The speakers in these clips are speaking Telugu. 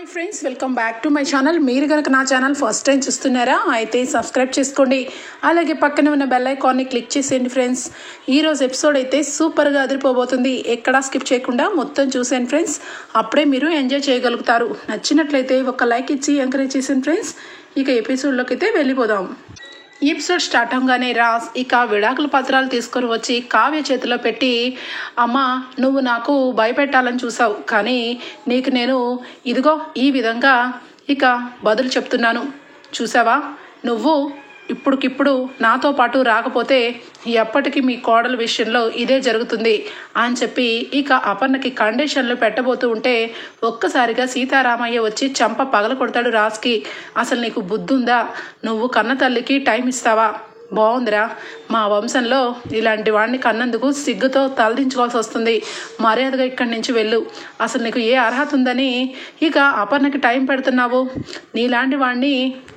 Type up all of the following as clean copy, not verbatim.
Hi friends, welcome back to my channel. మీరు కనుక నా ఛానల్ ఫస్ట్ టైం చూస్తున్నారా అయితే సబ్స్క్రైబ్ చేసుకోండి. అలాగే పక్కన ఉన్న బెల్ ఐకాన్ని క్లిక్ చేసేయండి ఫ్రెండ్స్. ఈరోజు ఎపిసోడ్ అయితే సూపర్గా అదిరిపోబోతుంది. ఎక్కడా స్కిప్ చేయకుండా మొత్తం చూసేయండి ఫ్రెండ్స్. అప్పుడే మీరు ఎంజాయ్ చేయగలుగుతారు. నచ్చినట్లయితే ఒక లైక్ ఇచ్చి ఎంకరేజ్ చేసేయండి ఫ్రెండ్స్. ఇక ఎపిసోడ్లోకి అయితే వెళ్ళిపోదాం. ఈ ఎపిసోడ్ స్టార్ట్ అవగానే రాజ్ ఇక విడాకుల పత్రాలు తీసుకొని వచ్చి కావ్య చేతిలో పెట్టి, అమ్మ నువ్వు నాకు భయపెట్టాలని చూసావు, కానీ నీకు నేను ఇదిగో ఈ విధంగా ఇక బదులు చెప్తున్నాను. చూసావా, నువ్వు ఇప్పుడుకిప్పుడు నాతో పాటు రాకపోతే ఎప్పటికీ మీ కోడల విషయంలో ఇదే జరుగుతుంది అని చెప్పి ఇక అపర్ణకి కండిషన్లు పెట్టబోతూ ఉంటే ఒక్కసారిగా సీతారామయ్య వచ్చి చంప పగల కొడతాడు రాజ్కి. అసలు నీకు బుద్ధి ఉందా? నువ్వు కన్న తల్లికి టైం ఇస్తావా? బాగుందిరా, మా వంశంలో ఇలాంటి వాడిని కన్నందుకు సిగ్గుతో తలదించుకోవాల్సి వస్తుంది. మర్యాదగా ఇక్కడి నుంచి వెళ్ళు. అసలు నీకు ఏ అర్హత ఉందని ఇక అపర్ణకి టైం పెడుతున్నావు? నీలాంటి వాడిని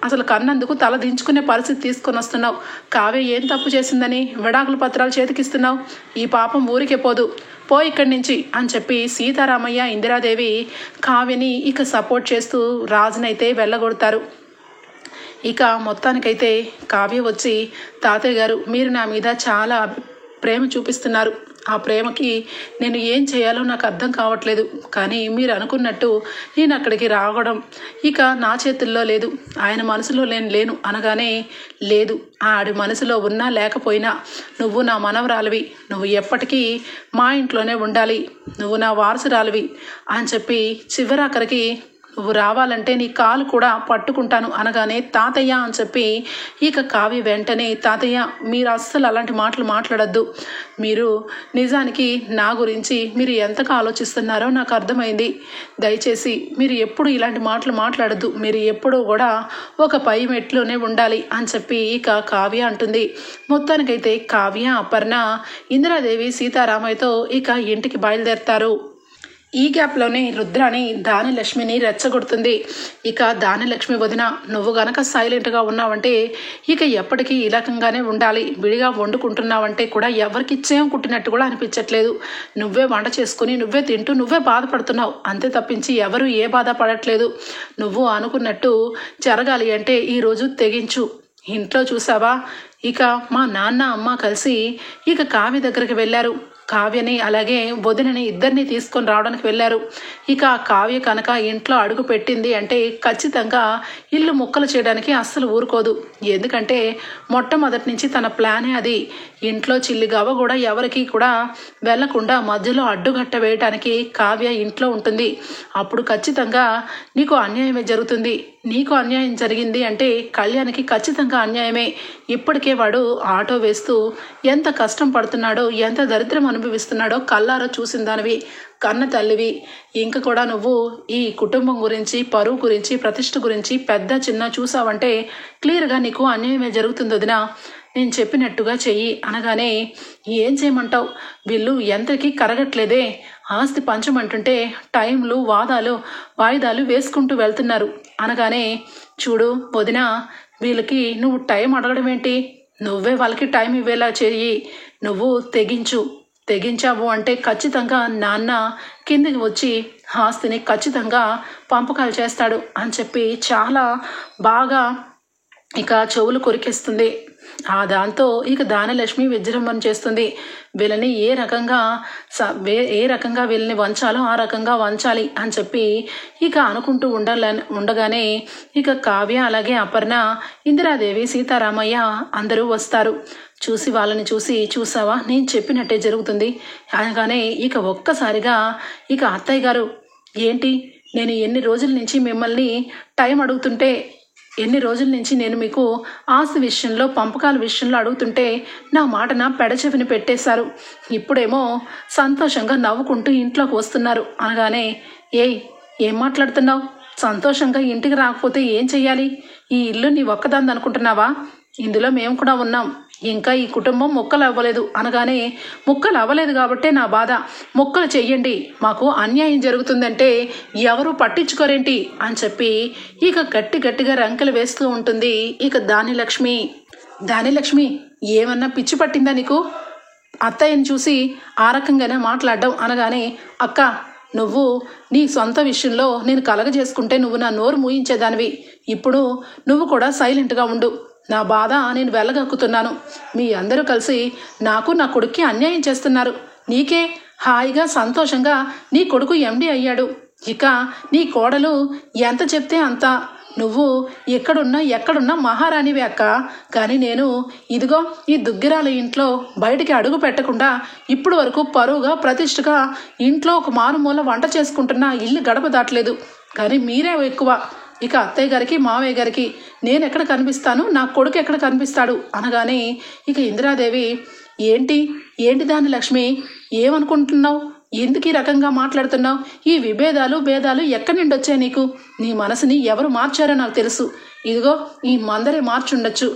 అసలు కన్నందుకు తల దించుకునే పరిస్థితి తీసుకొని వస్తున్నావు. కావ్య ఏం తప్పు చేసిందని విడాకుల పత్రాలు చేతికిస్తున్నావు? ఈ పాపం ఊరికే పోదు, పో ఇక్కడి నుంచి అని చెప్పి సీతారామయ్య ఇందిరాదేవి కావ్యని ఇక సపోర్ట్ చేస్తూ రాజునైతే వెళ్ళగొడతారు. ఇక మొత్తానికైతే కావ్య వచ్చి, తాతయ్య గారు మీరు నా మీద చాలా ప్రేమ చూపిస్తున్నారు. ఆ ప్రేమకి నేను ఏం చేయాలో నాకు అర్థం కావట్లేదు. కానీ మీరు అనుకున్నట్టు నేను అక్కడికి రావడం ఇక నా చేతుల్లో లేదు. ఆయన మనసులో నేను లేను అనగానే, లేదు, ఆడి మనసులో ఉన్నా లేకపోయినా నువ్వు నా మనవరాలివి. నువ్వు ఎప్పటికీ మా ఇంట్లోనే ఉండాలి. నువ్వు నా వారసురాలివి అని చెప్పి చివరాఖరికి నువ్వు రావాలంటే నీ కాలు కూడా పట్టుకుంటాను అనగానే, తాతయ్య అని చెప్పి ఇక కావ్య వెంటనే, తాతయ్య మీరు అస్సలు అలాంటి మాటలు మాట్లాడద్దు. మీరు నిజానికి నా గురించి మీరు ఎంతగా ఆలోచిస్తున్నారో నాకు అర్థమైంది. దయచేసి మీరు ఎప్పుడు ఇలాంటి మాటలు మాట్లాడద్దు. మీరు ఎప్పుడూ కూడా ఒక పై మెట్లోనే ఉండాలి అని చెప్పి ఇక కావ్య అంటుంది. మొత్తానికైతే కావ్య, అపర్ణ, ఇందిరాదేవి సీతారామయ్యతో ఇక ఇంటికి బయలుదేరతారు. ఈ గ్యాప్లోనే రుద్రాని దానిలక్ష్మిని రెచ్చగొడుతుంది. ఇక దానిలక్ష్మి వదిన, నువ్వు గనక సైలెంట్గా ఉన్నావంటే ఇక ఎప్పటికీ ఈ రకంగానే ఉండాలి. విడిగా వండుకుంటున్నావంటే కూడా ఎవరికి చేయం కుట్టినట్టు కూడా అనిపించట్లేదు. నువ్వే వంట చేసుకుని నువ్వే తింటూ నువ్వే బాధపడుతున్నావు, అంతే తప్పించి ఎవరు ఏ బాధ పడట్లేదు. నువ్వు అనుకున్నట్టు జరగాలి అంటే ఈరోజు తెగించు. ఇంట్లో చూసావా, ఇక మా నాన్న అమ్మ కలిసి ఇక కావ్య దగ్గరికి వెళ్ళారు. కావ్యని అలాగే వదినని ఇద్దరిని తీసుకొని రావడానికి వెళ్ళారు. ఇక కావ్య కనుక ఇంట్లో అడుగు పెట్టింది అంటే ఖచ్చితంగా ఇల్లు ముక్కలు చేయడానికి అస్సలు ఊరుకోదు. ఎందుకంటే మొట్టమొదటి నుంచి తన ప్లానే అది. ఇంట్లో చిల్లిగవ్వ కూడా ఎవరికి కూడా వెళ్లకుండా మధ్యలో అడ్డుగట్ట వేయడానికి కావ్య ఇంట్లో ఉంటుంది. అప్పుడు ఖచ్చితంగా నీకు అన్యాయమే జరుగుతుంది. నీకు అన్యాయం జరిగింది అంటే కళ్యాణ్కి ఖచ్చితంగా అన్యాయమే. ఇప్పటికే వాడు ఆటో వేస్తూ ఎంత కష్టం పడుతున్నాడో, ఎంత దరిద్రం అనుభవిస్తున్నాడో కళ్ళారా చూసిన దానివి, కన్న తల్లివి. ఇంక కూడా నువ్వు ఈ కుటుంబం గురించి, పరువు గురించి, ప్రతిష్ఠ గురించి పెద్ద చిన్న చూసావంటే క్లియర్గా నీకు అన్యాయమే జరుగుతుంది వదినా. నేను చెప్పినట్టుగా చెయ్యి అనగానే, ఏం చేయమంటావు? వీళ్ళు ఎంతకీ కరగట్లేదే. ఆస్తి పంచమంటుంటే టైంలు వాయిదాలు వేసుకుంటూ వెళ్తున్నారు అనగానే, చూడు వదినా, వీళ్ళకి నువ్వు టైం అడగడం ఏంటి? నువ్వే వాళ్ళకి టైం ఇవ్వేలా చెయ్యి. నువ్వు తెగించావు అంటే ఖచ్చితంగా నాన్న కిందికి వచ్చి ఆస్తిని ఖచ్చితంగా పంపకాలు చేస్తాడు అని చెప్పి చాలా బాగా ఇక చెవులు కొరికేస్తుంది. దాంతో ఇక దానలక్ష్మి విజృంభణ చేస్తుంది. వీళ్ళని ఏ రకంగా వీళ్ళని వంచాలో ఆ రకంగా వంచాలి అని చెప్పి ఇక అనుకుంటూ ఉండగానే ఇక కావ్య అలాగే అపర్ణ, ఇందిరాదేవి, సీతారామయ్య అందరూ వస్తారు. వాళ్ళని చూసి, చూసావా నేను చెప్పినట్టే జరుగుతుంది అనగానే ఇక ఒక్కసారిగా ఇక అత్తయ్య గారు, ఏంటి నేను ఎన్ని రోజుల నుంచి మిమ్మల్ని టైం అడుగుతుంటే, ఎన్ని రోజుల నుంచి నేను మీకు ఆస్తి విషయంలో, పంపకాల విషయంలో అడుగుతుంటే నా మాటన పెడచెవిని పెట్టేశారు. ఇప్పుడేమో సంతోషంగా నవ్వుకుంటూ ఇంట్లోకి వస్తున్నారు అనగానే, ఏం మాట్లాడుతున్నావు? సంతోషంగా ఇంటికి రాకపోతే ఏం చెయ్యాలి? ఈ ఇల్లు నీ ఒక్కదాన్ని అనుకుంటున్నావా? ఇందులో మేము కూడా ఉన్నాం. ఇంకా ఈ కుటుంబం ముక్కలు అవ్వలేదు అనగానే, ముక్కలు అవ్వలేదు కాబట్టే నా బాధ. ముక్కలు చెయ్యండి, మాకు అన్యాయం జరుగుతుందంటే ఎవరు పట్టించుకోరేంటి అని చెప్పి ఇక గట్టిగా రంకెలు వేస్తూ ఉంటుంది ఇక దానిలక్ష్మి, ఏమన్నా పిచ్చి పట్టిందా నీకు? అత్తయ్యని చూసి ఆ రకంగానే మాట్లాడడం అనగానే, అక్క నువ్వు నీ సొంత విషయంలో నేను కలగజేసుకుంటే నువ్వు నా నోరు మూయించేదానివి. ఇప్పుడు నువ్వు కూడా సైలెంట్గా ఉండు. నా బాధ నేను వెళ్ళగక్కుతున్నాను. మీ అందరూ కలిసి నాకు నా కొడుక్కి అన్యాయం చేస్తున్నారు. నీకే హాయిగా సంతోషంగా నీ కొడుకు ఎండి అయ్యాడు. ఇక నీ కోడలు ఎంత చెప్తే అంత. నువ్వు ఎక్కడున్నా మహారాణివే అక్క. కానీ నేను ఇదిగో ఈ దుగ్గిరాల ఇంట్లో బయటికి అడుగు పెట్టకుండా ఇప్పుడు వరకు పరువుగా ప్రతిష్టగా ఇంట్లో ఒక మారుమూల వంట చేసుకుంటున్నా ఇల్లు గడప దాటలేదు. కానీ మీరే ఎక్కువ. ఇక అత్తయ్య గారికి మావయ్య గారికి నేను ఎక్కడ కనిపిస్తాను, నా కొడుకు ఎక్కడ కనిపిస్తాడు అనగానే ఇక ఇందిరాదేవి ఏంటి దాని లక్ష్మి, ఏమనుకుంటున్నావు? ఎందుకు ఈ రకంగా మాట్లాడుతున్నావు? ఈ భేదాలు ఎక్కడి నుండి వచ్చాయి నీకు? నీ మనసుని ఎవరు మార్చారో నాకు తెలుసు. ఇదిగో ఈ మందరే మార్చుండొచ్చు.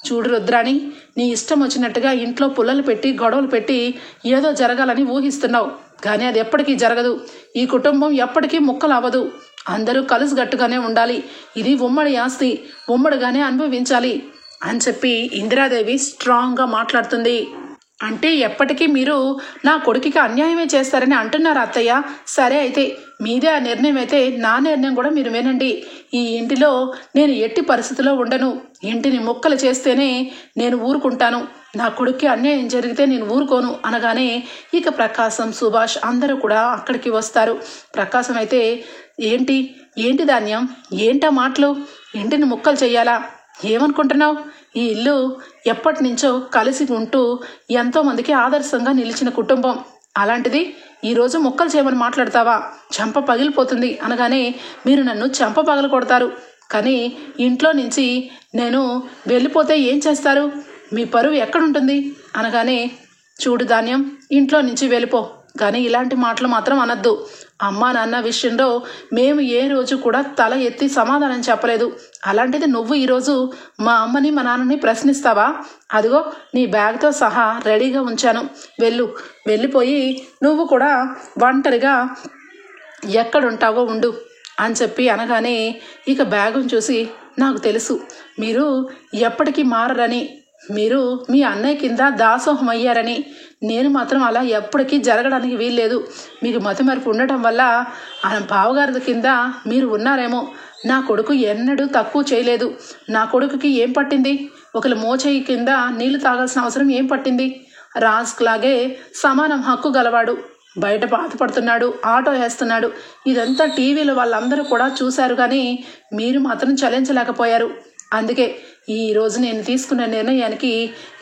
చూడు రుద్రాణి, నీ ఇష్టం వచ్చినట్టుగా ఇంట్లో పుల్లలు పెట్టి గొడవలు పెట్టి ఏదో జరగాలని ఊహిస్తున్నావు. కానీ అది ఎప్పటికీ జరగదు. ఈ కుటుంబం ఎప్పటికీ ముక్కలు అవ్వదు. అందరూ కలిసిగట్టుగానే ఉండాలి. ఇది ఉమ్మడి ఆస్తి, ఉమ్మడిగానే అనుభవించాలి అని చెప్పి ఇందిరాదేవి స్ట్రాంగ్గా మాట్లాడుతుంది. అంటే ఎప్పటికీ మీరు నా కొడుకుకి అన్యాయమే చేస్తారని అంటున్నారు అత్తయ్య. సరే అయితే మీదే ఆ నిర్ణయం అయితే నా నిర్ణయం కూడా మీరు వినండి. ఈ ఇంటిలో నేను ఎట్టి పరిస్థితిలో ఉండను. ఇంటిని ముక్కలు చేస్తేనే నేను ఊరుకుంటాను. నా కొడుక్కి అన్యాయం జరిగితే నేను ఊరుకోను అనగానే ఇక ప్రకాశం, సుభాష్ అందరూ కూడా అక్కడికి వస్తారు. ప్రకాశం అయితే ఏంటి ధాన్యం, ఏంటా మాటలు? ఇంటిని ముక్కలు చెయ్యాలా? ఏమనుకుంటున్నావు? ఈ ఇల్లు ఎప్పటి నుంచో కలిసి ఉంటూ ఎంతోమందికి ఆదర్శంగా నిలిచిన కుటుంబం. అలాంటిది ఈరోజు ముక్కలు చేయమని మాట్లాడతావా? చెంప పగిలిపోతుంది అనగానే మీరు నన్ను చెంప పగలు కొడతారు. కానీ ఇంట్లో నుంచి నేను వెళ్ళిపోతే ఏం చేస్తారు? మీ పరువు ఎక్కడుంటుంది అనగానే చూడు ధాన్యం, ఇంట్లో నుంచి వెళ్ళిపో. కానీ ఇలాంటి మాటలు మాత్రం అనద్దు. అమ్మా నాన్న విషయంలో మేము ఏ రోజు కూడా తల ఎత్తి సమాధానం చెప్పలేదు. అలాంటిది నువ్వు ఈరోజు మా అమ్మని మా నాన్నని ప్రశ్నిస్తావా? అదిగో నీ బ్యాగ్తో సహా రెడీగా ఉంచాను. వెళ్ళిపోయి నువ్వు కూడా ఒంటరిగా ఎక్కడుంటావో ఉండు అని చెప్పి అనగానే ఇక బ్యాగును చూసి నాకు తెలుసు మీరు ఎప్పటికీ మారరని, మీరు మీ అన్నయ్య కింద దాసోహం అయ్యారని. నేను మాత్రం అలా ఎప్పటికీ జరగడానికి వీల్లేదు. మీకు మతిమరుపు ఉండటం వల్ల బావగారి కింద మీరు ఉన్నారేమో. నా కొడుకు ఎన్నడూ తక్కువ చేయలేదు. నా కొడుకుకి ఏం పట్టింది? ఒకరు మోచేయి కింద నీళ్లు తాగాల్సిన అవసరం ఏం పట్టింది? రాజులాగే సమానం హక్కు గలవాడు. బయట బాధపడుతున్నాడు, ఆటో వేస్తున్నాడు. ఇదంతా టీవీలో వాళ్ళందరూ కూడా చూశారు. కానీ మీరు మాత్రం చలించలేకపోయారు. అందుకే ఈరోజు నేను తీసుకున్న నిర్ణయానికి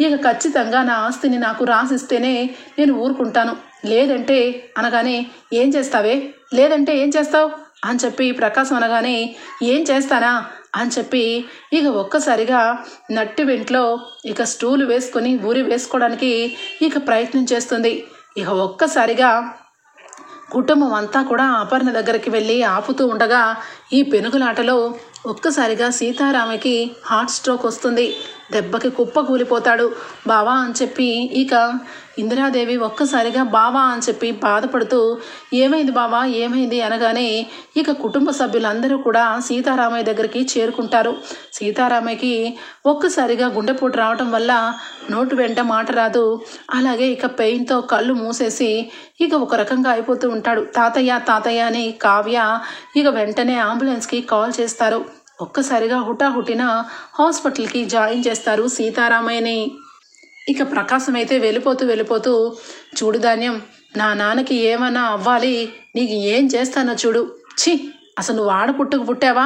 ఇక ఖచ్చితంగా నా ఆస్తిని నాకు రాసిస్తేనే నేను ఊరుకుంటాను. లేదంటే అనగానే ఏం చేస్తావే? లేదంటే ఏం చేస్తావు అని చెప్పి ప్రకాశం అనగానే ఏం చేస్తానా అని చెప్పి ఇక ఒక్కసారిగా నట్టి వెంట్లో ఇక స్టూలు వేసుకొని ఊరి వేసుకోవడానికి ఇక ప్రయత్నం చేస్తుంది. ఇక ఒక్కసారిగా కుటుంబం అంతా కూడా అపర్ణ దగ్గరికి వెళ్ళి ఆపుతూ ఉండగా ఈ పెనుగులాటలో ఒక్కసారిగా సీతారామకి హార్ట్ స్ట్రోక్ వస్తుంది. దెబ్బకి కుప్ప కూలిపోతాడు. బావా అని చెప్పి ఇక ఇందిరాదేవి ఒక్కసారిగా బావా అని చెప్పి బాధపడుతూ ఏమైంది బావా ఏమైంది అనగానే ఇక కుటుంబ సభ్యులందరూ కూడా సీతారామయ్య దగ్గరికి చేరుకుంటారు. సీతారామయ్యకి ఒక్కసారిగా గుండెపోటు రావటం వల్ల నోటు వెంట మాట రాదు. అలాగే ఇక పెయిన్తో కళ్ళు మూసేసి ఇక ఒక రకంగా అయిపోతూ ఉంటాడు. తాతయ్య అని కావ్య ఇక వెంటనే అంబులెన్స్కి కాల్ చేస్తారు. ఒక్కసారిగా హుటాహుటిన హాస్పిటల్కి జాయిన్ చేస్తారు సీతారామయ్యని. ఇక ప్రకాశం అయితే వెళ్ళిపోతూ చూడు ధాన్యం, నా నాన్నకి ఏమన్నా అవ్వాలి, నీకు ఏం చేస్తానో చూడు. అసలు నువ్వు ఆడపుట్టుకు పుట్టావా?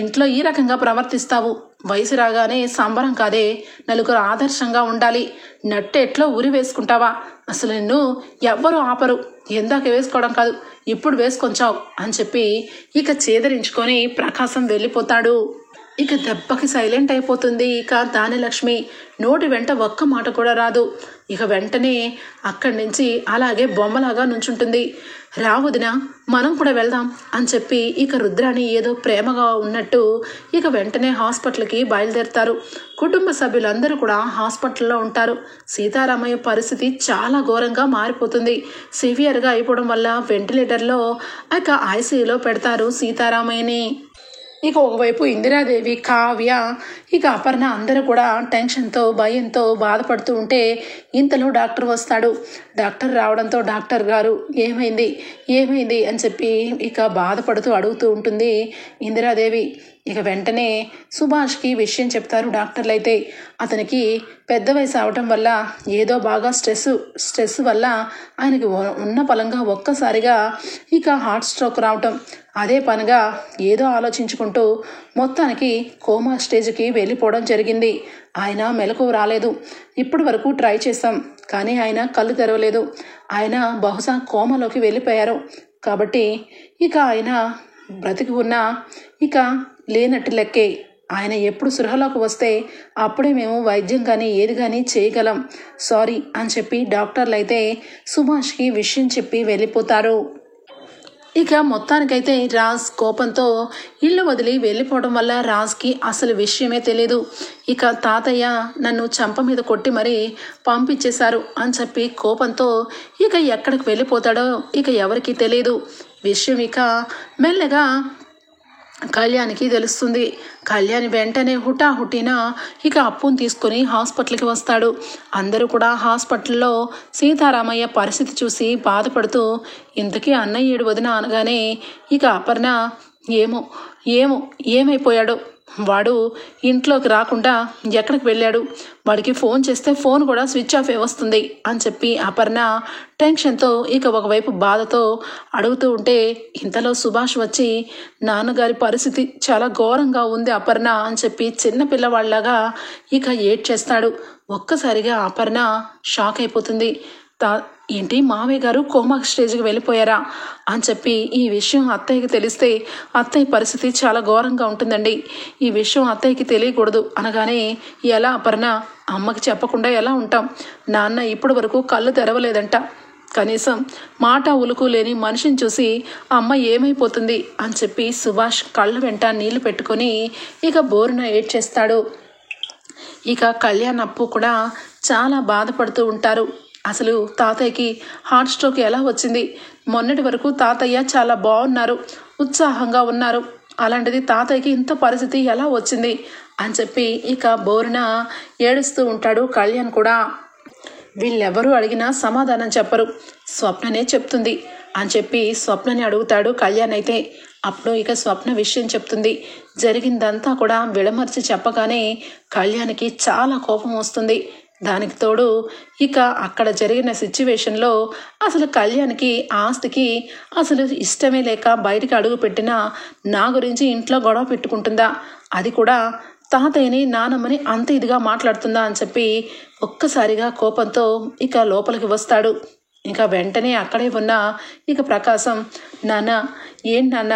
ఇంట్లో ఈ రకంగా ప్రవర్తిస్తావు. వయసు రాగానే సంబరం కాదే, నలుగురు ఆదర్శంగా ఉండాలి. నట్టెట్లో ఉరి వేసుకుంటావా? అసలు నిన్ను ఎవ్వరూ ఆపరు. ఎందాక వేసుకోవడం కాదు, ఇప్పుడు వేసుకొంచావు అని చెప్పి ఇక చేదరించుకొని ప్రకాశం వెళ్ళిపోతాడు. ఇక దెబ్బకి సైలెంట్ అయిపోతుంది. ఇక దానిలక్ష్మి నోటి వెంట ఒక్క మాట కూడా రాదు. ఇక వెంటనే అక్కడి నుంచి అలాగే బొమ్మలాగా నుంచుంటుంది. రావదినా, మనం కూడా వెళ్దాం అని చెప్పి ఇక రుద్రాణి ఏదో ప్రేమగా ఉన్నట్టు ఇక వెంటనే హాస్పిటల్కి బయలుదేరుతారు. కుటుంబ సభ్యులందరూ కూడా హాస్పిటల్లో ఉంటారు. సీతారామయ్య పరిస్థితి చాలా ఘోరంగా మారిపోతుంది. సివియర్గా అయిపోవడం వల్ల వెంటిలేటర్లో ఇక ఐసీయూలో పెడతారు సీతారామయ్యని. ఇక ఒకవైపు ఇందిరాదేవి, కావ్య, ఇక అపర్ణ అందరూ కూడా టెన్షన్తో భయంతో బాధపడుతూ ఉంటే ఇంతలో డాక్టర్ వస్తాడు. డాక్టర్ రావడంతో డాక్టర్ గారు ఏమైంది ఏమైంది అని చెప్పి ఇక బాధపడుతూ అడుగుతూ ఉంటుంది ఇందిరాదేవి. ఇక వెంటనే సుభాష్కి విషయం చెప్తారు డాక్టర్లు. అయితే అతనికి పెద్ద వయసు అవటం వల్ల ఏదో బాగా స్ట్రెస్ వల్ల ఆయనకి ఉన్న పలంగా ఒక్కసారిగా ఇక హార్ట్ స్ట్రోక్ రావటం, అదే పనిగా ఏదో ఆలోచించుకుంటూ మొత్తానికి కోమా స్టేజ్కి వెళ్ళిపోవడం జరిగింది. ఆయన మెలకువ రాలేదు. ఇప్పటి వరకు ట్రై చేస్తాం కానీ ఆయన కళ్ళు తెరవలేదు. ఆయన బహుశా కోమాలోకి వెళ్ళిపోయారు. కాబట్టి ఇక ఆయన బ్రతికి ఉన్నా ఇక లేనట్టు లెక్కే. ఆయన ఎప్పుడు సృహలోకి వస్తే అప్పుడే మేము వైద్యం కానీ ఏది కానీ చేయగలం, సారీ అని చెప్పి డాక్టర్లు అయితే సుభాష్కి విషయం చెప్పి వెళ్ళిపోతారు. ఇక మొత్తానికైతే రాజ్ కోపంతో ఇల్లు వదిలి వెళ్ళిపోవడం వల్ల రాజ్కి అసలు విషయమే తెలియదు. ఇక తాతయ్య నన్ను చంప మీద కొట్టి మరీ పంపించేశారు అని చెప్పి కోపంతో ఇక ఎక్కడికి వెళ్ళిపోతాడో ఇక ఎవరికి తెలియదు. విషయం ఇక మెల్లగా కళ్యాణ్కి తెలుస్తుంది. కళ్యాణ్ వెంటనే హుటాహుటిన ఇక అప్పును తీసుకొని హాస్పిటల్కి వస్తాడు. అందరూ కూడా హాస్పిటల్లో సీతారామయ్య పరిస్థితి చూసి బాధపడుతూ ఇంతకీ అన్నయ్య ఏడు వదిన అనగానే ఇక అపర్ణ ఏమైపోయాడో, వాడు ఇంట్లోకి రాకుండా ఎక్కడికి వెళ్ళాడు, వాడికి ఫోన్ చేస్తే ఫోన్ కూడా స్విచ్ ఆఫ్ వస్తుంది అని చెప్పి అపర్ణ టెన్షన్తో ఇక ఒకవైపు బాధతో అడుగుతూ ఉంటే ఇంతలో సుభాష్ వచ్చి నాన్నగారి పరిస్థితి చాలా ఘోరంగా ఉంది అపర్ణ అని చెప్పి చిన్న పిల్లవాళ్ళలాగా ఇక ఏడ్చేస్తాడు. ఒక్కసారిగా అపర్ణ షాక్ అయిపోతుంది. ఏంటి మావయ్య గారు కోమా స్టేజ్కి వెళ్ళిపోయారా అని చెప్పి ఈ విషయం అత్తయ్యకి తెలిస్తే అత్తయ్య పరిస్థితి చాలా ఘోరంగా ఉంటుందండి, ఈ విషయం అత్తయ్యకి తెలియకూడదు అనగానే ఎలా అపర్ణ, అమ్మకి చెప్పకుండా ఎలా ఉంటాం, నాన్న ఇప్పటి వరకు కళ్ళు తెరవలేదంట, కనీసం మాట ఉలుకు లేని మనిషిని చూసి అమ్మ ఏమైపోతుంది అని చెప్పి సుభాష్ కళ్ళ వెంట నీళ్లు పెట్టుకొని ఇక బోరున ఏడ్చేస్తాడు. ఇక కళ్యాణ్ అప్పు కూడా చాలా బాధపడుతూ ఉంటారు. అసలు తాతయ్యకి హార్ట్ స్ట్రోక్ ఎలా వచ్చింది, మొన్నటి వరకు తాతయ్య చాలా బాగున్నారు, ఉత్సాహంగా ఉన్నారు, అలాంటిది తాతయ్యకి ఇంత పరిస్థితి ఎలా వచ్చింది అని చెప్పి ఇక బోరున ఏడుస్తూ ఉంటాడు కళ్యాణ్ కూడా. వీళ్ళెవరూ అడిగినా సమాధానం చెప్పరు, స్వప్ననే చెప్తుంది అని చెప్పి స్వప్నని అడుగుతాడు కళ్యాణ్. అయితే అప్పుడు ఇక స్వప్న విషయం చెప్తుంది. జరిగిందంతా కూడా విడమర్చి చెప్పగానే కళ్యాణ్కి చాలా కోపం వస్తుంది. దానికి తోడు ఇక అక్కడ జరిగిన సిచ్యువేషన్లో అసలు కళ్యాణ్కి ఆస్తికి అసలు ఇష్టమే లేక బయటికి అడుగు పెట్టినా నా గురించి ఇంట్లో గొడవ పెట్టుకుంటుందా, అది కూడా తాతయ్యని నానమ్మని అంత ఇదిగా మాట్లాడుతుందా అని చెప్పి ఒక్కసారిగా కోపంతో ఇక లోపలికి వస్తాడు. ఇంకా వెంటనే అక్కడే ఉన్న ఇక ప్రకాశం, నాన్న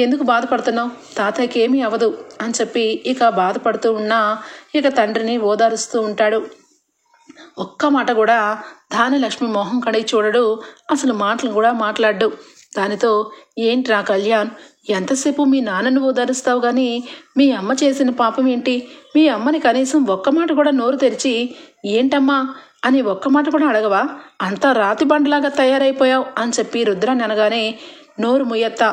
ఎందుకు బాధపడుతున్నావు, తాతయ్యకి ఏమీ అవ్వదు అని చెప్పి ఇక బాధపడుతూ ఉన్నా ఇక తండ్రిని ఓదారుస్తూ ఉంటాడు. ఒక్క మాట కూడా ధాన్యలక్ష్మి మొహం కడిగి చూడడు, అసలు మాటలు కూడా మాట్లాడు. దానితో ఏంట్రా కళ్యాణ్, ఎంతసేపు మీ నాన్నను ఓదారుస్తావు కానీ మీ అమ్మ చేసిన పాపం ఏంటి, మీ అమ్మని కనీసం ఒక్క మాట కూడా నోరు తెరిచి ఏంటమ్మా అని ఒక్క మాట కూడా అడగవా, అంతా రాతి బండలాగా తయారైపోయావు అని చెప్పి రుద్రాన్ని అనగానే నోరు ముయ్యత్త,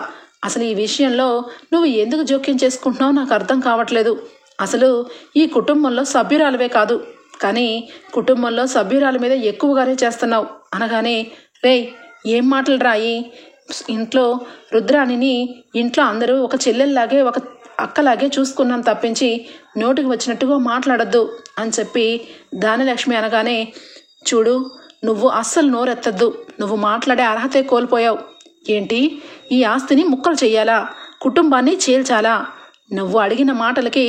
అసలు ఈ విషయంలో నువ్వు ఎందుకు జోక్యం చేసుకుంటున్నావు నాకు అర్థం కావట్లేదు, అసలు ఈ కుటుంబంలో సభ్యురాలువే కాదు కానీ కుటుంబంలో సభ్యురాల మీద ఎక్కువగానే చేస్తున్నావు అనగానే రేయ్ ఏం మాటలు రాయి, ఇంట్లో రుద్రాణిని ఇంట్లో అందరూ ఒక చెల్లెల్లాగే ఒక అక్కలాగే చూసుకున్నాం తప్పించి నోటికి వచ్చినట్టుగా మాట్లాడొద్దు అని చెప్పి ధాన్యలక్ష్మి అనగానే చూడు నువ్వు అస్సలు నోరెత్తద్దు, నువ్వు మాట్లాడే అర్హతే కోల్పోయావు, ఏంటి ఈ ఆస్తిని ముక్కలు చెయ్యాలా, కుటుంబాన్ని చీల్చాలా, నువ్వు అడిగిన మాటలకి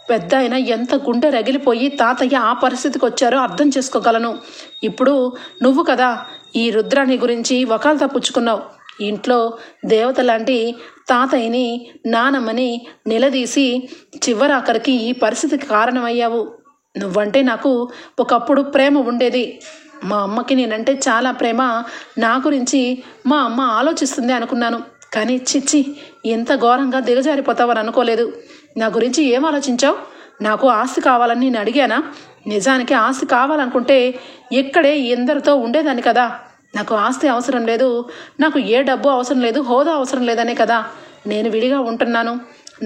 పెద్ద అయినా ఎంత గుండె రగిలిపోయి తాతయ్య ఆ పరిస్థితికి వచ్చారో అర్థం చేసుకోగలను. ఇప్పుడు నువ్వు కదా ఈ రుద్రాణి గురించి వకాల్తా పుచ్చుకున్నావు, ఇంట్లో దేవత లాంటి తాతయ్యని నానమ్మని నిలదీసి చివరాఖరికి ఈ పరిస్థితికి కారణమయ్యావు. నువ్వంటే నాకు ఒకప్పుడు ప్రేమ ఉండేది, మా అమ్మకి నేనంటే చాలా ప్రేమ, నా గురించి మా అమ్మ ఆలోచిస్తుంది అనుకున్నాను, కానీ చిచ్చి ఎంత ఘోరంగా దిగజారిపోతావని అనుకోలేదు. నా గురించి ఏం ఆలోచించావు, నాకు ఆస్తి కావాలని నేను అడిగానా, నిజానికి ఆస్తి కావాలనుకుంటే ఎక్కడే ఎందరితో ఉండేదాన్ని కదా, నాకు ఆస్తి అవసరం లేదు, నాకు ఏ డబ్బు అవసరం లేదు, హోదా అవసరం లేదనే కదా నేను విడిగా ఉంటున్నాను.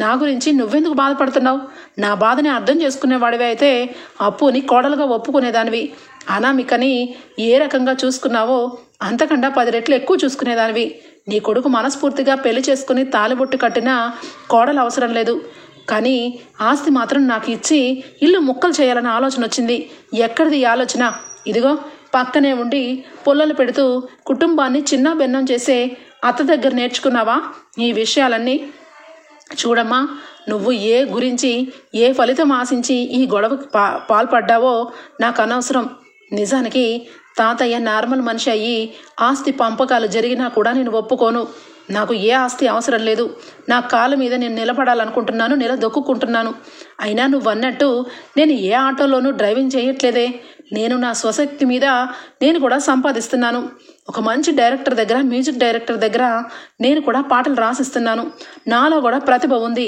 నా గురించి నువ్వెందుకు బాధపడుతున్నావు? నా బాధని అర్థం చేసుకునేవాడివి అయితే అప్పుని కోడలుగా ఒప్పుకునేదానివి. అనామికని ఏ రకంగా చూసుకున్నావో అంతకన్నా 10 రెట్లు ఎక్కువ చూసుకునేదానివి. నీ కొడుకు మనస్ఫూర్తిగా పెళ్లి చేసుకుని తాలిబొట్టు కట్టినా కోడలు అవసరం లేదు. కానీ ఆస్తి మాత్రం నాకు ఇచ్చి ఇల్లు ముక్కలు చేయాలన్న ఆలోచన వచ్చింది. ఎక్కడిది ఈ ఆలోచన? ఇదిగో పక్కనే ఉండి పొల్లలు పెడుతూ కుటుంబాన్ని చిన్న భిన్నం చేసే అత్త దగ్గర నేర్చుకున్నావా ఈ విషయాలన్నీ? చూడమ్మా, నువ్వు ఏ గురించి ఏ ఫలితం ఆశించి ఈ గొడవకి పాల్పడ్డావో నాకు అనవసరం. నిజానికి తాతయ్య నార్మల్ మనిషి అయ్యి ఆస్తి పంపకాలు జరిగినా కూడా నేను ఒప్పుకోను. నాకు ఏ ఆస్తి అవసరం లేదు. నా కాళ్ళ మీద నేను నిలబడాలనుకుంటున్నాను, నిలదొక్కుంటున్నాను. అయినా నువ్వు అన్నట్టు నేను ఏ ఆటోలోనూ డ్రైవింగ్ చేయట్లేదే. నేను నా స్వశక్తి మీద నేను కూడా సంపాదిస్తున్నాను. ఒక మంచి డైరెక్టర్ దగ్గర, మ్యూజిక్ డైరెక్టర్ దగ్గర నేను కూడా పాటలు రాసిస్తున్నాను. నాలో కూడా ప్రతిభ ఉంది.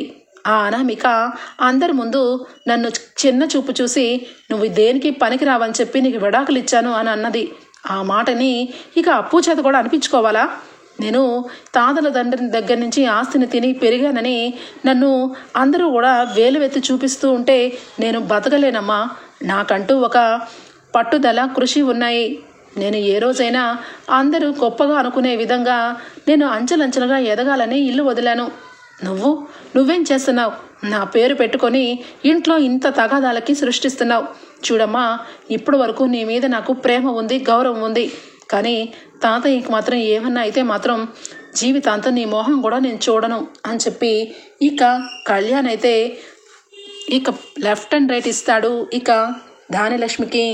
ఆ అనామిక అందరి ముందు నన్ను చిన్న చూపు చూసి నువ్వు దేనికి పనికి రావని చెప్పి నీకు విడాకులు ఇచ్చాను అని అన్నది. ఆ మాటని ఇక అప్పు చేత కూడా అనిపించుకోవాలా? నేను తాతల తండ్రి దగ్గర నుంచి ఆస్తిని తిని పెరిగానని నన్ను అందరూ కూడా వేలువెత్తి చూపిస్తూ ఉంటే నేను బతకలేనమ్మా. నాకంటూ ఒక పట్టుదల, కృషి ఉన్నాయి. నేను ఏ రోజైనా అందరూ గొప్పగా అనుకునే విధంగా నేను అంచెలంచెలుగా ఎదగాలని ఇల్లు వదిలాను. నువ్వేం చేస్తున్నావు? నా పేరు పెట్టుకొని ఇంట్లో ఇంత తగాదాలకి సృష్టిస్తున్నావు. చూడమ్మా, ఇప్పటి వరకు నీ మీద నాకు ప్రేమ ఉంది, గౌరవం ఉంది. కానీ తాతయ్యకి మాత్రం ఏమన్నా అయితే మాత్రం జీవితాంతం నీ మోహం కూడా నేను చూడను అని చెప్పి ఇక కళ్యాణ్ అయితే ఇక లెఫ్ట్ అండ్ రైట్ ఇస్తాడు ఇక ధాన్యలక్ష్మికి.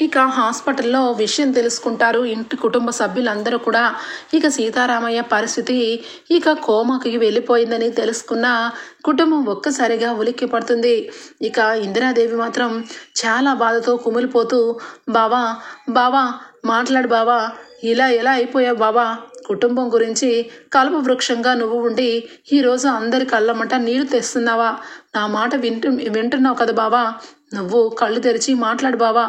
ఇక హాస్పిటల్లో విషయం తెలుసుకుంటారు ఇంటి కుటుంబ సభ్యులందరూ కూడా. ఇక సీతారామయ్య పరిస్థితి ఇక కోమాకి వెళ్ళిపోయిందని తెలుసుకున్న కుటుంబం ఒక్కసారిగా ఉలిక్కి పడుతుంది. ఇక ఇందిరాదేవి మాత్రం చాలా బాధతో కుమిలిపోతూ, బావా బావా మాట్లాడు బావా, ఇలా ఎలా అయిపోయావు బావా? కుటుంబం గురించి కల్ప వృక్షంగా నువ్వు ఉండి ఈరోజు అందరి కళ్ళమంట నీళ్లు తెస్తున్నావా? నా మాట వింటున్నావు కదా బావా? నువ్వు కళ్ళు తెరిచి మాట్లాడు బావా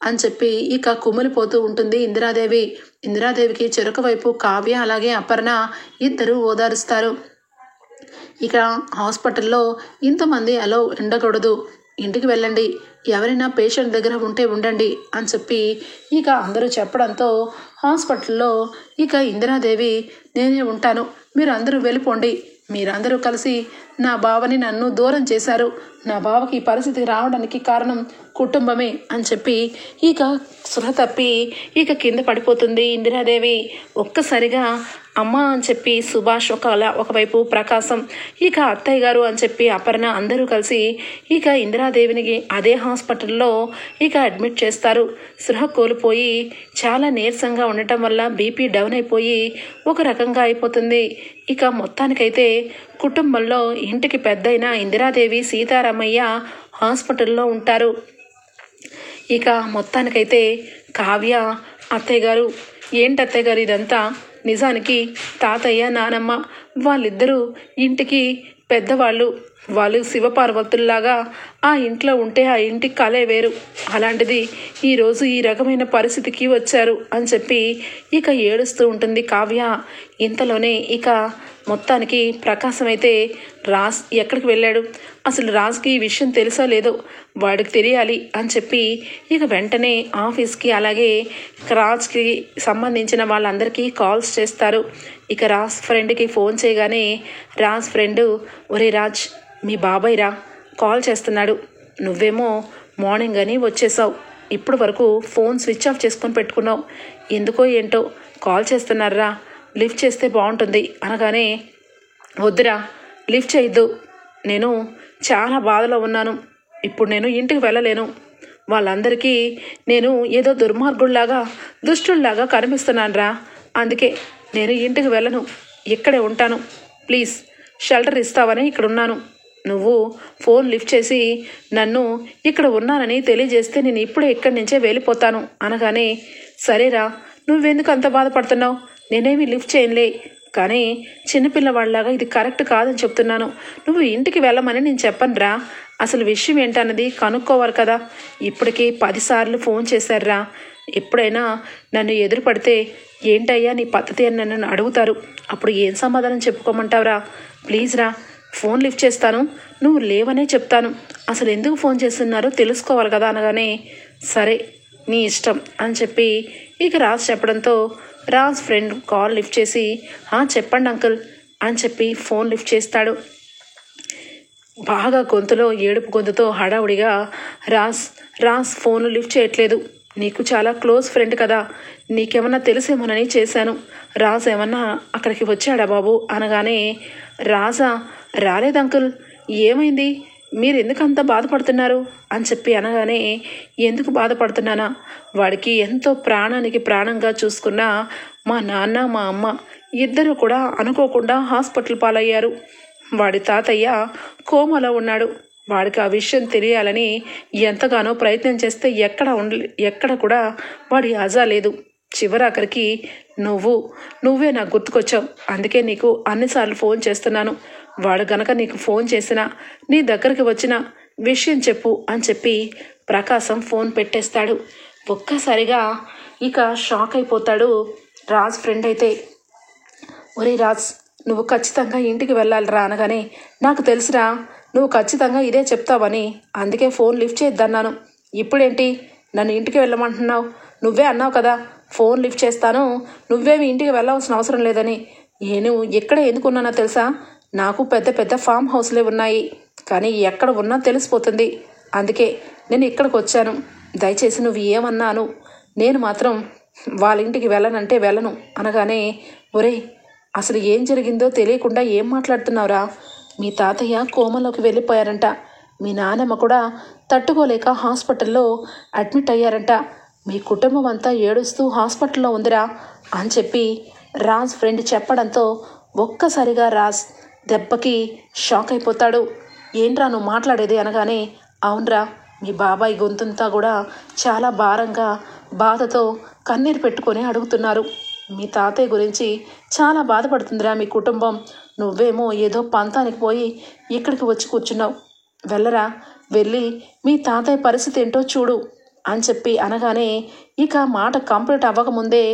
అని చెప్పి ఇక కుమిలిపోతూ ఉంటుంది ఇందిరాదేవి. ఇందిరాదేవికి చెరుకు వైపు కావ్య అలాగే అపర్ణ ఇద్దరు ఓదారుస్తారు. ఇక హాస్పిటల్లో ఇంతమంది అలో ఉండకూడదు, ఇంటికి వెళ్ళండి, ఎవరైనా పేషెంట్ దగ్గర ఉంటే ఉండండి అని చెప్పి ఇక అందరూ చెప్పడంతో హాస్పిటల్లో ఇక ఇందిరాదేవి నేనే ఉంటాను, మీరు అందరూ వెళ్ళిపోండి, మీరందరూ కలిసి నా బావని నన్ను దూరం చేశారు, నా బావకి ఈ పరిస్థితి రావడానికి కారణం కుటుంబమే అని చెప్పి ఇక స్పృహ తప్పి ఇక కింద పడిపోతుంది ఇందిరాదేవి. ఒక్కసారిగా అమ్మ అని చెప్పి సుభాష్ ఒకవైపు ప్రకాశం, ఇక అత్తయ్య గారు అని చెప్పి అపర్ణ అందరూ కలిసి ఇక ఇందిరాదేవిని అదే హాస్పిటల్లో ఇక అడ్మిట్ చేస్తారు. స్పృహ కోల్పోయి చాలా నీరసంగా ఉండటం వల్ల బీపీ డౌన్ అయిపోయి ఒక రకంగా అయిపోతుంది. ఇక మొత్తానికైతే కుటుంబంలో ఇంటికి పెద్దయిన ఇందిరాదేవి, సీతారామయ్య హాస్పిటల్లో ఉంటారు. ఇక మొత్తానికైతే కావ్య అత్తయ్య గారు, ఏంటి అత్తయ్య గారు ఇదంతా? నిజానికి తాతయ్య, నానమ్మ వాళ్ళిద్దరూ ఇంటికి పెద్దవాళ్ళు, వాళ్ళు శివపార్వతుల్లాగా ఆ ఇంట్లో ఉంటే ఆ ఇంటి కలే వేరు, అలాంటిది ఈరోజు ఈ రకమైన పరిస్థితికి వచ్చారు అని చెప్పి ఇక ఏడుస్తూ ఉంటుంది కావ్య. ఇంతలోనే ఇక మొత్తానికి ప్రకాశం అయితే రాజ్ ఎక్కడికి వెళ్ళాడు, అసలు రాజ్కి ఈ విషయం తెలుసో లేదో వాడికి తెలియాలి అని చెప్పి ఇక వెంటనే ఆఫీస్కి అలాగే రాజ్కి సంబంధించిన వాళ్ళందరికీ కాల్స్ చేస్తారు. ఇక రాజ్ ఫ్రెండ్కి ఫోన్ చేయగానే రాజ్ ఫ్రెండ్, ఒరే రాజ్, మీ బాబాయ్ రా కాల్ చేస్తున్నాడు, నువ్వేమో మార్నింగ్ అని వచ్చేసావు, ఇప్పుడు వరకు ఫోన్ స్విచ్ ఆఫ్ చేసుకొని పెట్టుకున్నావు, ఎందుకో ఏంటో కాల్ చేస్తున్నారా, లిఫ్ట్ చేస్తే బాగుంటుంది అనగానే, వద్దురా లిఫ్ట్ చేయొద్దు, నేను చాలా బాధలో ఉన్నాను, ఇప్పుడు నేను ఇంటికి వెళ్ళలేను, వాళ్ళందరికీ నేను ఏదో దుర్మార్గుల్లాగా దుష్టుల్లాగా కనిపిస్తున్నాను రా, అందుకే నేను ఇంటికి వెళ్ళను, ఇక్కడే ఉంటాను, ప్లీజ్ షెల్టర్ ఇస్తావని ఇక్కడ ఉన్నాను, నువ్వు ఫోన్ లిఫ్ట్ చేసి నన్ను ఇక్కడ ఉన్నానని తెలియజేస్తే నేను ఇప్పుడే ఇక్కడి నుంచే వెళ్ళిపోతాను అనగానే, సరేరా నువ్వెందుకు అంత బాధపడుతున్నావు, నేనేమి లిఫ్ట్ చేయనులే, కానీ చిన్నపిల్లవాళ్ళలాగా ఇది కరెక్ట్ కాదని చెప్తున్నాను, నువ్వు ఇంటికి వెళ్ళమని నేను చెప్పనురా, అసలు విషయం ఏంటన్నది కనుక్కోవాలి కదా, ఇప్పటికీ 10 సార్లు ఫోన్ చేశారురా, ఎప్పుడైనా నన్ను ఎదురుపడితే ఏంటయ్యా నీ పద్ధతి అని నన్ను అడుగుతారు, అప్పుడు ఏం సమాధానం చెప్పుకోమంటావురా, ప్లీజ్ రా ఫోన్ లిఫ్ట్ చేస్తాను, నువ్వు లేవనే చెప్తాను, అసలు ఎందుకు ఫోన్ చేస్తున్నారో తెలుసుకోవాలి కదా అనగానే సరే నీ ఇష్టం అని చెప్పి ఇక రాజ్ చెప్పడంతో రాజ్ ఫ్రెండ్ కాల్ లిఫ్ట్ చేసి చెప్పండి అంకుల్ అని చెప్పి ఫోన్ లిఫ్ట్ చేస్తాడు. బాగా గొంతులో ఏడుపు గొంతుతో హడావుడిగా రాజ్ ఫోన్ లిఫ్ట్ చేయట్లేదు, నీకు చాలా క్లోజ్ ఫ్రెండ్ కదా, నీకేమన్నా తెలిసేమోనని చేశాను, రాజ్ ఏమన్నా అక్కడికి వచ్చాడా బాబు అనగానే రాజా రాలేదు అంకుల్, ఏమైంది, మీరు ఎందుకు అంత బాధపడుతున్నారు అని చెప్పి అనగానే ఎందుకు బాధపడుతున్నానా, వాడికి ఎంతో ప్రాణానికి ప్రాణంగా చూసుకున్న మా నాన్న మా అమ్మ ఇద్దరు కూడా అనుకోకుండా హాస్పిటల్ పాలయ్యారు, వాడి తాతయ్య కోమాలో ఉన్నాడు, వాడికి ఆ విషయం తెలియాలని ఎంతగానో ప్రయత్నం చేస్తే ఎక్కడ కూడా వాడి ఆజా లేదు, చివరాఖరికి నువ్వే నాకు గుర్తుకొచ్చావు, అందుకే నీకు అన్నిసార్లు ఫోన్ చేస్తున్నాను, వాడు గనక నీకు ఫోన్ చేసినా నీ దగ్గరికి వచ్చిన విషయం చెప్పు అని చెప్పి ప్రకాశం ఫోన్ పెట్టేస్తాడు. ఒక్కసారిగా ఇక షాక్ అయిపోతాడు రాజ్ ఫ్రెండ్ అయితే. ఒరే రాజ్, నువ్వు ఖచ్చితంగా ఇంటికి వెళ్ళాలిరా అనగానే నాకు తెలుసురా నువ్వు ఖచ్చితంగా ఇదే చెప్తావని, అందుకే ఫోన్ లిఫ్ట్ చేద్దన్నాను, ఇప్పుడేంటి నన్ను ఇంటికి వెళ్ళమంటున్నావు, నువ్వే అన్నావు కదా ఫోన్ లిఫ్ట్ చేస్తాను, నువ్వేమి ఇంటికి వెళ్ళవలసిన అవసరం లేదని. నేను ఎక్కడ ఎందుకున్నానో తెలుసా, నాకు పెద్ద పెద్ద ఫామ్ హౌస్లే ఉన్నాయి, కానీ ఎక్కడ ఉన్నా తెలిసిపోతుంది, అందుకే నేను ఇక్కడికి వచ్చాను, దయచేసి నువ్వు ఏమన్నాను, నేను మాత్రం వాళ్ళ ఇంటికి వెళ్ళనంటే వెళ్ళను అనగానే ఒరే అసలు ఏం జరిగిందో తెలియకుండా ఏం మాట్లాడుతున్నావురా, మీ తాతయ్య కోమలోకి వెళ్ళిపోయారంట, మీ నాన్నమ్మ కూడా తట్టుకోలేక హాస్పిటల్లో అడ్మిట్ అయ్యారంట, మీ కుటుంబం అంతా ఏడుస్తూ హాస్పిటల్లో ఉందిరా అని చెప్పి రాజ్ ఫ్రెండ్ చెప్పడంతో ఒక్కసారిగా రాజ్ దెబ్బకి షాక్ అయిపోతాడు. ఏంట్రా నువ్వు మాట్లాడేది అనగానే అవునరా, మీ బాబాయ్ గొంతంతా కూడా చాలా భారంగా బాధతో కన్నీరు పెట్టుకొని అడుగుతున్నారు, మీ తాతయ్య గురించి చాలా బాధపడుతుందిరా మీ కుటుంబం, నువ్వేమో ఏదో పంతానికి పోయి ఇక్కడికి వచ్చి కూర్చున్నావు, వెళ్ళరా, వెళ్ళి మీ తాతయ్య పరిస్థితి ఏంటో చూడు అని చెప్పి అనగానే ఇక మాట కంప్లీట్ అవ్వకముందే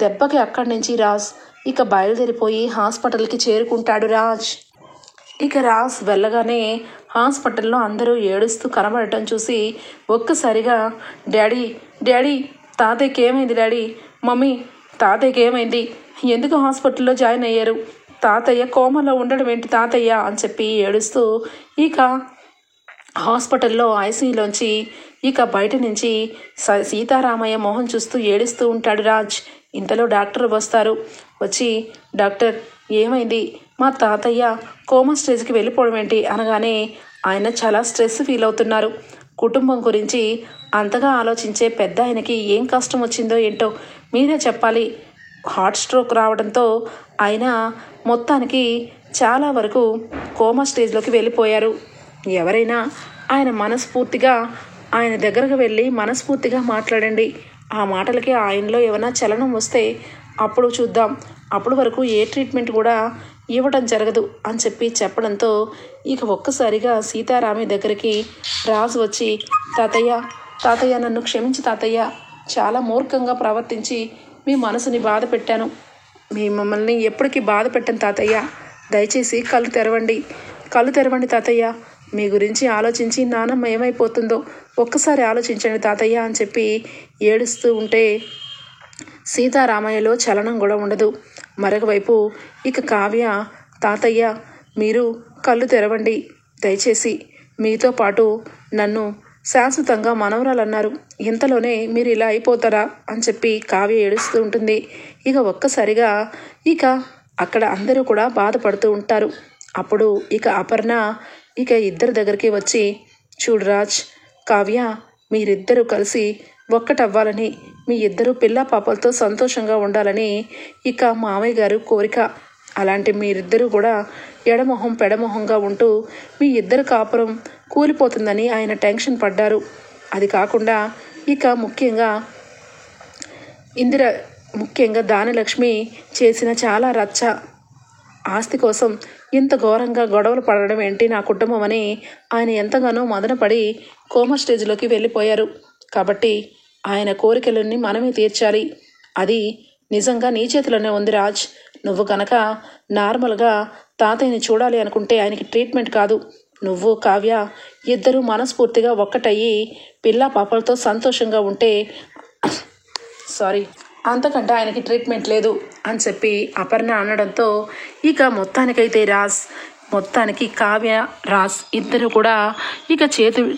దెబ్బకి అక్కడి నుంచి రాజ్ ఇక బయలుదేరిపోయి హాస్పిటల్కి చేరుకుంటాడు రాజ్. ఇక రాజ్ వెళ్ళగానే హాస్పిటల్లో అందరూ ఏడుస్తూ కనబడటం చూసి ఒక్కసారిగా డాడీ తాతయ్యకి ఏమైంది, డాడీ మమ్మీ తాతయ్యకి ఏమైంది, ఎందుకు హాస్పిటల్లో జాయిన్ అయ్యారు, తాతయ్య కోమలో ఉండడం ఏంటి తాతయ్య అని చెప్పి ఏడుస్తూ ఇక హాస్పిటల్లో ఐసీయూలోంచి ఇక బయట నుంచి సీతారామయ్య మొహం చూస్తూ ఏడుస్తూ ఉంటాడు రాజ్. ఇంతలో డాక్టర్ వస్తారు, వచ్చి డాక్టర్ ఏమైంది, మా తాతయ్య కోమా స్టేజ్కి వెళ్ళిపోవడం ఏంటి అనగానే ఆయన చాలా స్ట్రెస్ ఫీల్ అవుతున్నారు, కుటుంబం గురించి అంతగా ఆలోచించే పెద్ద ఆయనకి ఏం కష్టం వచ్చిందో ఏంటో మీరే చెప్పాలి, హార్ట్ స్ట్రోక్ రావడంతో ఆయన మొత్తానికి చాలా వరకు కోమా స్టేజ్లోకి వెళ్ళిపోయారు, ఎవరైనా ఆయన దగ్గరకు వెళ్ళి మనస్ఫూర్తిగా మాట్లాడండి, ఆ మాటలకి ఆయనలో ఏమైనా చలనం వస్తే అప్పుడు చూద్దాం, అప్పుడు వరకు ఏ ట్రీట్మెంట్ కూడా ఇవ్వడం జరగదు అని చెప్పి చెప్పడంతో ఇక ఒక్కసారిగా సీతారామయ్య దగ్గరికి రాజు వచ్చి తాతయ్య నన్ను క్షమించి తాతయ్య, చాలా మూర్ఖంగా ప్రవర్తించి మీ మనసుని బాధ పెట్టాను, మమ్మల్ని ఎప్పటికీ బాధ పెట్టను తాతయ్య, దయచేసి కళ్ళు తెరవండి తాతయ్య, మీ గురించి ఆలోచించి నానమ్మ ఏమైపోతుందో ఒక్కసారి ఆలోచించండి తాతయ్య అని చెప్పి ఏడుస్తూ ఉంటే సీతారామయ్యలో చలనం కూడా ఉండదు. మరొకవైపు ఇక కావ్య తాతయ్య మీరు కళ్ళు తెరవండి, దయచేసి మీతో పాటు నన్ను శాశ్వతంగా మనవరాలన్నారు, ఇంతలోనే మీరు ఇలా అయిపోతారా అని చెప్పి కావ్య ఏడుస్తూ ఉంటుంది. ఇక ఒక్కసారిగా ఇక అక్కడ అందరూ కూడా బాధపడుతూ ఉంటారు. అప్పుడు ఇక అపర్ణ ఇక ఇద్దరి దగ్గరికి వచ్చి చూడు రాజ్, కావ్య మీరిద్దరూ కలిసి ఒక్కటవ్వాలని, మీ ఇద్దరు పిల్ల పాపలతో సంతోషంగా ఉండాలని ఇక మామయ్య గారు కోరిక, అలాంటి మీరిద్దరూ కూడా ఎడమొహం పెడమొహంగా ఉంటూ మీ ఇద్దరు కాపురం కూలిపోతుందని ఆయన టెన్షన్ పడ్డారు. అది కాకుండా ఇక ముఖ్యంగా దానలక్ష్మి చేసిన చాలా రచ్చ, ఆస్తి కోసం ఇంత ఘోరంగా గొడవలు పడడం ఏంటి నా కుటుంబం అని ఆయన ఎంతగానో మదనపడి కోమా స్టేజ్లోకి వెళ్ళిపోయారు. కాబట్టి ఆయన కోరికలన్నీ మనమే తీర్చాలి, అది నిజంగా నీ చేతిలోనే ఉంది రాజ్, నువ్వు కనుక నార్మల్గా తాతయ్యని చూడాలి అనుకుంటే ఆయనకి ట్రీట్మెంట్ కాదు, నువ్వు కావ్య ఇద్దరూ మనస్ఫూర్తిగా ఒక్కటయ్యి పిల్ల పాపలతో సంతోషంగా ఉంటే అంతకంటే ఆయనకి ట్రీట్మెంట్ లేదు అని చెప్పి అపర్ణ అనడంతో ఇక మొత్తానికి కావ్య రాజ్ ఇద్దరు కూడా ఇక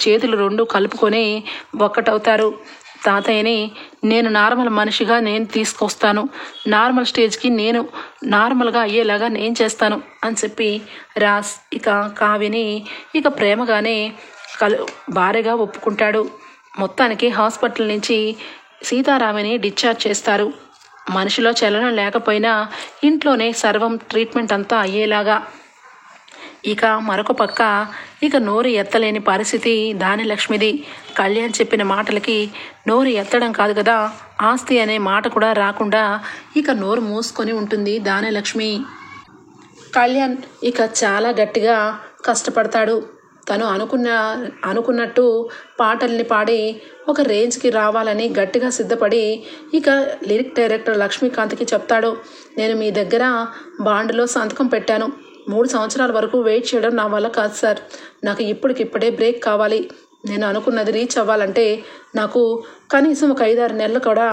చేతులు రెండు కలుపుకొని ఒక్కటవుతారు. తాతయ్యని నేను నార్మల్ మనిషిగా నేను తీసుకొస్తాను, నార్మల్ స్టేజ్కి నేను నార్మల్గా అయ్యేలాగా నేను చేస్తాను అని చెప్పి రాజ్ ఇక కావ్యని ఇక ప్రేమగానే భార్యగా ఒప్పుకుంటాడు. మొత్తానికి హాస్పిటల్ నుంచి సీతారామని డిశ్చార్జ్ చేస్తారు. మనిషిలో చలనం లేకపోయినా ఇంట్లోనే సర్వం ట్రీట్మెంట్ అంతా అయ్యేలాగా. ఇక మరొక పక్క ఇక నోరు ఎత్తలేని పరిస్థితి దానిలక్ష్మిది. కళ్యాణ్ చెప్పిన మాటలకి నోరు ఎత్తడం కాదు కదా, ఆస్తి అనే మాట కూడా రాకుండా ఇక నోరు మూసుకొని ఉంటుంది దానిలక్ష్మి. కళ్యాణ్ ఇక చాలా గట్టిగా కష్టపడతాడు. తను అనుకున్నట్టు పాటల్ని పాడి ఒక రేంజ్కి రావాలని గట్టిగా సిద్ధపడి ఇక లిరిక్ డైరెక్టర్ లక్ష్మీకాంత్కి చెప్తాడు, నేను మీ దగ్గర బాండ్లో సంతకం పెట్టాను, 3 సంవత్సరాల వరకు వెయిట్ చేయడం నా వల్ల కాదు సార్, నాకు ఇప్పటికిప్పుడే బ్రేక్ కావాలి, నేను అనుకున్నది రీచ్ అవ్వాలంటే నాకు కనీసం ఒక 5-6 నెలలు కూడా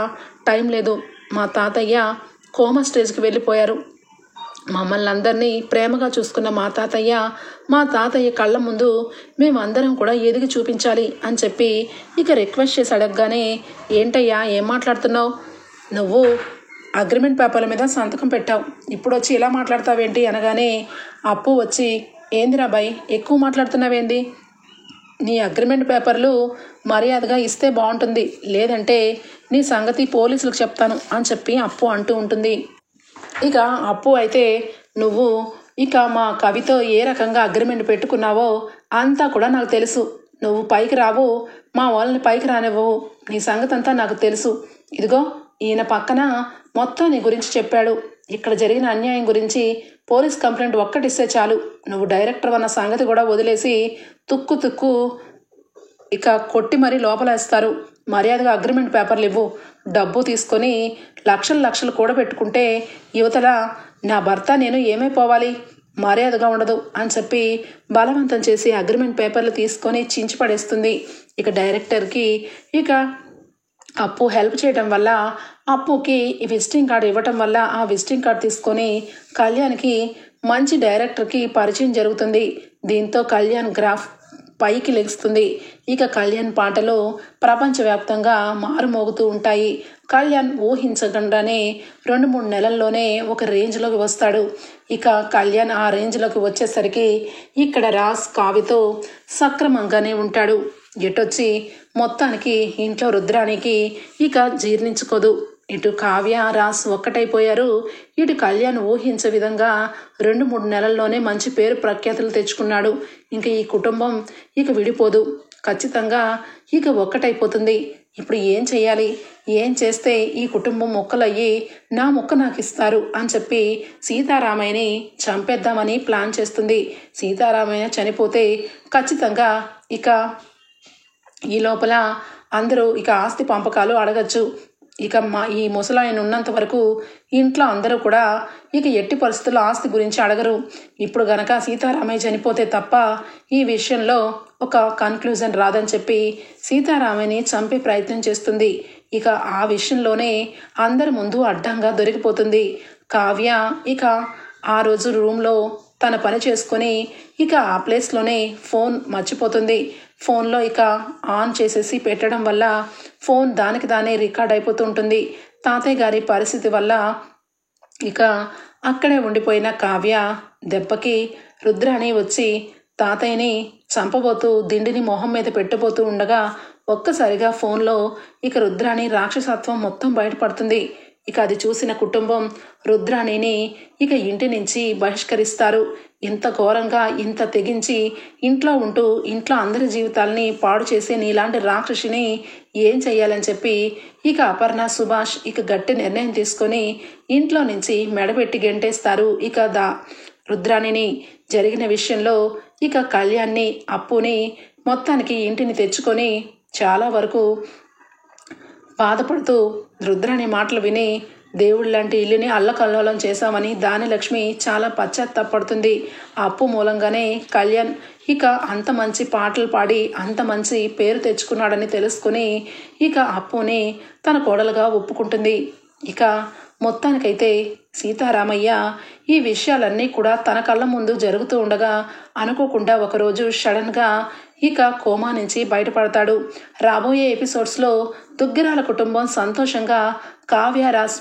టైం లేదు. మా తాతయ్య కోమా స్టేజ్కి వెళ్ళిపోయారు. మమ్మల్ని అందరినీ ప్రేమగా చూసుకున్న మా తాతయ్య కళ్ళ ముందు మేమందరం కూడా ఎదిగి చూపించాలి అని చెప్పి ఇక రిక్వెస్ట్ చేసి అడగగానే, ఏంటయ్యా ఏం మాట్లాడుతున్నావు, నువ్వు అగ్రిమెంట్ పేపర్ల మీద సంతకం పెట్టావు, ఇప్పుడు వచ్చి ఇలా మాట్లాడతావేంటి అనగానే అప్పు వచ్చి, ఏందిరా బాయ్ ఎక్కువ మాట్లాడుతున్నావేంది, నీ అగ్రిమెంట్ పేపర్లు మర్యాదగా ఇస్తే బాగుంటుంది, లేదంటే నీ సంగతి పోలీసులకు చెప్తాను అని చెప్పి అప్పు అంటూ ఉంటుంది. ఇక అప్పు అయితే, నువ్వు ఇక మా కవితో ఏ రకంగా అగ్రిమెంట్ పెట్టుకున్నావో అంతా కూడా నాకు తెలుసు, నువ్వు పైకి రావు, మా వాళ్ళని పైకి రానివ్వవు, నీ సంగతి అంతా నాకు తెలుసు, ఇదిగో ఈయన పక్కన మొత్తం నీ గురించి చెప్పాడు, ఇక్కడ జరిగిన అన్యాయం గురించి పోలీస్ కంప్లైంట్ ఒక్కటిస్తే చాలు, నువ్వు డైరెక్టర్ అన్న సంగతి కూడా వదిలేసి తుక్కు ఇక కొట్టి మరీ లోపలేస్తారు, మర్యాదగా అగ్రిమెంట్ పేపర్లు ఇవ్వు, డబ్బు తీసుకొని లక్షలు కూడా పెట్టుకుంటే యువతల నా భర్త నేను ఏమైపోవాలి, మర్యాదగా ఉండదు అని చెప్పి బలవంతం చేసి అగ్రిమెంట్ పేపర్లు తీసుకొని చించి పడేస్తుంది. ఇక డైరెక్టర్కి ఇక అప్పు హెల్ప్ చేయడం వల్ల, అప్పుకి ఈ విజిటింగ్ కార్డు ఇవ్వటం వల్ల ఆ విజిటింగ్ కార్డు తీసుకొని కళ్యాణ్కి మంచి డైరెక్టర్కి పరిచయం జరుగుతుంది. దీంతో కళ్యాణ్ గ్రాఫ్ పైకి లెగుస్తుంది. ఇక కళ్యాణ్ పాటలు ప్రపంచవ్యాప్తంగా మారుమోగుతూ ఉంటాయి. కళ్యాణ్ ఊహించకుండానే 2-3 నెలల్లోనే ఒక రేంజ్లోకి వస్తాడు. ఇక కళ్యాణ్ ఆ రేంజ్లోకి వచ్చేసరికి ఇక్కడ రాజ్ కావ్యతో సక్రమంగానే ఉంటాడు. ఎటొచ్చి మొత్తానికి ఇంట్లో రుద్రానికి ఇక జీర్ణించుకోదు. ఇటు కావ్య రాజ్ ఒక్కటైపోయారు. ఇటు కళ్యాణ్ ఊహించే విధంగా 2-3 నెలల్లోనే మంచి పేరు ప్రఖ్యాతులు తెచ్చుకున్నాడు. ఇంక ఈ కుటుంబం ఇక విడిపోదు, ఖచ్చితంగా ఇక ఒక్కటైపోతుంది. ఇప్పుడు ఏం చేయాలి, ఏం చేస్తే ఈ కుటుంబం మొక్కలయ్యి నా మొక్క నాకు ఇస్తారు అని చెప్పి సీతారామయ్యని చంపేద్దామని ప్లాన్ చేస్తుంది. సీతారామయ్య చనిపోతే ఖచ్చితంగా ఇక ఈ లోపల అందరూ ఇక ఆస్తి పంపకాలు అడగచ్చు. ఇక ఈ ముసలాయన ఉన్నంత వరకు ఇంట్లో అందరూ కూడా ఇక ఎట్టి పరిస్థితుల్లో ఆస్తి గురించి అడగరు. ఇప్పుడు గనక సీతారామయ్య చనిపోతే తప్ప ఈ విషయంలో ఒక కన్క్లూజన్ రాదని చెప్పి సీతారామయ్యని చంపే ప్రయత్నం చేస్తుంది. ఇక ఆ విషయంలోనే అందరి ముందు అడ్డంగా దొరికిపోతుంది. కావ్య ఇక ఆ రోజు రూమ్లో తన పని చేసుకొని ఇక ఆ ప్లేస్లోనే ఫోన్ మర్చిపోతుంది. ఫోన్లో ఇక ఆన్ చేసేసి పెట్టడం వల్ల ఫోన్ దానికి దానే రికార్డ్ అయిపోతూ ఉంటుంది. తాతయ్య గారి పరిస్థితి వల్ల ఇక అక్కడే ఉండిపోయిన కావ్య దెబ్బకి రుద్రాణి వచ్చి తాతయ్యని చంపబోతూ దిండిని మొహం మీద పెట్టబోతూ ఉండగా ఒక్కసారిగా ఫోన్లో ఇక రుద్రాణి రాక్షసత్వం మొత్తం బయటపడుతుంది. ఇక అది చూసిన కుటుంబం రుద్రాణిని ఇక ఇంటి నుంచి బహిష్కరిస్తారు. ఇంత ఘోరంగా ఇంత తెగించి ఇంట్లో ఉంటూ ఇంట్లో అందరి జీవితాలని పాడు చేసే నీలాంటి రాక్షసిని ఏం చెయ్యాలని చెప్పి ఇక అపర్ణ సుభాష్ ఇక గట్టి నిర్ణయం తీసుకొని ఇంట్లో నుంచి మెడబెట్టి గెంటేస్తారు. ఇక రుద్రాణిని జరిగిన విషయంలో ఇక కళ్యాణ్ని అప్పుని మొత్తానికి ఇంటిని తెచ్చుకొని చాలా వరకు బాధపడుతూ రుద్రాణి మాటలు విని దేవుళ్ళ లాంటి ఇల్లుని అల్లకల్లోలం చేశామని దానిలక్ష్మి చాలా పశ్చాత్తాపడుతుంది. ఆ అప్పు మూలంగానే కళ్యాణ్ ఇక అంత మంచి పాటలు పాడి అంత మంచి పేరు తెచ్చుకున్నాడని తెలుసుకుని ఇక అప్పుని తన కోడలుగా ఒప్పుకుంటుంది. ఇక మొత్తానికైతే సీతారామయ్య ఈ విషయాలన్నీ కూడా తన కళ్ళ ముందు జరుగుతూ ఉండగా అనుకోకుండా ఒకరోజు సడన్గా ఇక కోమా నుంచి బయటపడతాడు. రాబోయే ఎపిసోడ్స్లో దుగ్గిరాల కుటుంబం సంతోషంగా కావ్యరాజ్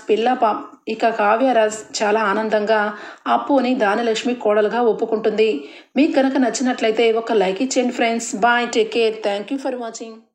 ఇక కావ్యరాజ్ చాలా ఆనందంగా అప్పుని దానిలక్ష్మి కోడలుగా ఒప్పుకుంటుంది. మీకు కనుక నచ్చినట్లయితే ఒక లైక్ ఇచ్చేయండి friends. Bye, take care, thank you for watching.